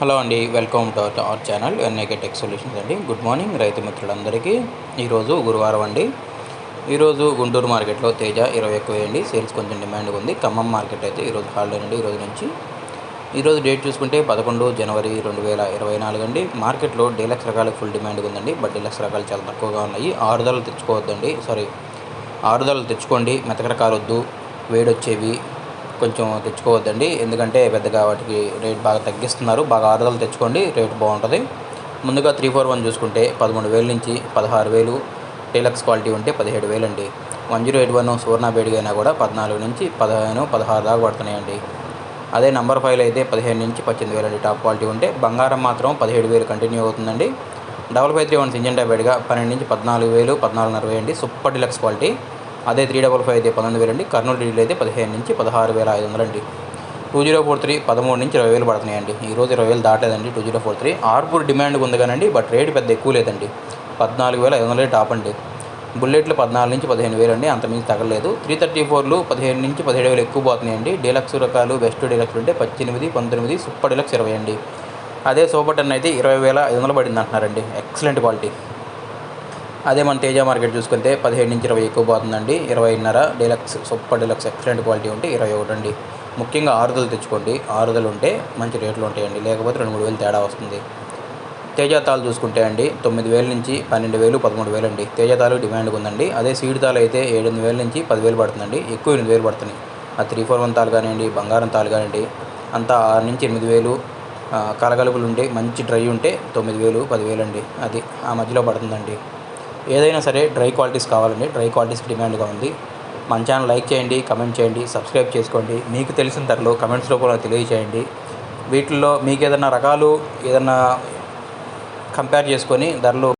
Hello అండి, welcome to our channel NIK tech solutions అండి. Good morning రైతు మిత్రులందరికీ. ఈరోజు గురువారం అండి. ఈరోజు గుంటూరు మార్కెట్లో తేజ 20 ఎక్కువ వేయండి, సేల్స్ కొంచెం డిమాండ్ ఉంది. ఖమ్మం మార్కెట్ అయితే ఈరోజు హాలిడే అండి. ఈరోజు నుంచి ఈరోజు డేట్ చూసుకుంటే 11 జనవరి 2024 అండి. మార్కెట్లో డీలక్స్ రకాలకు ఫుల్ డిమాండ్ ఉందండి. బట్ డీలక్స్ రకాలు చాలా తక్కువగా ఉన్నాయి. ఆరుదలలు తెచ్చుకోవద్దండి, ఆరుదలలు తెచ్చుకోండి. మెతక రకాలు వద్దు, వేడొచ్చేవి కొంచెం తెచ్చుకోవద్దండి. ఎందుకంటే పెద్దగా వాటికి రేట్ బాగా తగ్గిస్తున్నారు. బాగా ఆరుదలు తెచ్చుకోండి, రేట్ బాగుంటుంది. ముందుగా 341 చూసుకుంటే 13,000 నుంచి 16,000, డీలక్స్ క్వాలిటీ ఉంటే 17,000 అండి. 1081 సువర్ణ బేడిగా అయినా కూడా 14 నుంచి 15, 16 దాకా పడుతున్నాయండి. అదే నంబర్ 5 అయితే 15 నుంచి 18,000 అండి. టాప్ క్వాలిటీ ఉంటే బంగారం మాత్రం 17,000 కంటిన్యూ అవుతుందండి. 5531 సింజెంటా బేడిగా 12 నుంచి 14,000, 14,500 అండి. Super deluxe quality. అదే 355 అయితే 19,000 అండి. కర్నూలు డీడీలు అయితే 15 నుంచి 16,500 అండి. 2043 13 నుంచి 20,000 పడుతున్నాయండి. ఈరోజు 20,000 దాటలేదండి. 2043 ఆర్పూర్ డిమాండ్ ఉంది కానండి, బట్ రేటు పెద్ద ఎక్కువ లేదండి. 14,500 టాప్ అండి. బుల్లెట్లు 14 నుంచి 15,000 అండి, అంతమించి తగ్గలేదు. 334లు 15 నుంచి 17,000 ఎక్కువ పోతున్నాయండి. డీలక్స్ రకాలు బెస్ట్ డీలక్స్ ఉంటే 18, 19, సూపర్ డీలక్స్ 20 అండి. అదే సూపర్ 10 అయితే 20,500 పడింది అంటున్నారండి. Excellent quality. అదే మన తేజ మార్కెట్ చూసుకుంటే 17 నుంచి 20 ఎక్కువ పోతుందండి. 20.5 deluxe super deluxe excellent quality ఉంటే 21 అండి. ముఖ్యంగా ఆరుదలు తెచ్చుకోండి. ఆరుదలు ఉంటే మంచి రేట్లు ఉంటాయండి, లేకపోతే 2-3 వేలు తేడా వస్తుంది. తేజ తాలు చూసుకుంటే అండి 9,000 నుంచి 12,000, 13,000 అండి. తేజ తాలు డిమాండ్ ఉందండి. అదే సీడ్ తాలు అయితే 7,000 నుంచి 10,000 పడుతుందండి. ఎక్కువ 8,000 పడుతున్నాయి. ఆ 341 తాలు కానివ్వండి, బంగారం తాలు కానివ్వండి, అంతా 6 నుంచి 8,000. కలగలుపులు ఉంటే మంచి డ్రై ఉంటే 9,000, 10,000 అండి. అది ఆ మధ్యలో పడుతుందండి. ఏదైనా సరే డ్రై క్వాలిటీస్ కావాలండి. డ్రై క్వాలిటీస్కి డిమాండ్గా ఉంది. మన ఛానల్ లైక్ చేయండి, కమెంట్ చేయండి, సబ్స్క్రైబ్ చేసుకోండి. మీకు తెలిసిన ధరలు కమెంట్స్ రూపంలో తెలియజేయండి. వీటిల్లో మీకు ఏదైనా రకాలు ఏదైనా కంపేర్ చేసుకొని ధరలు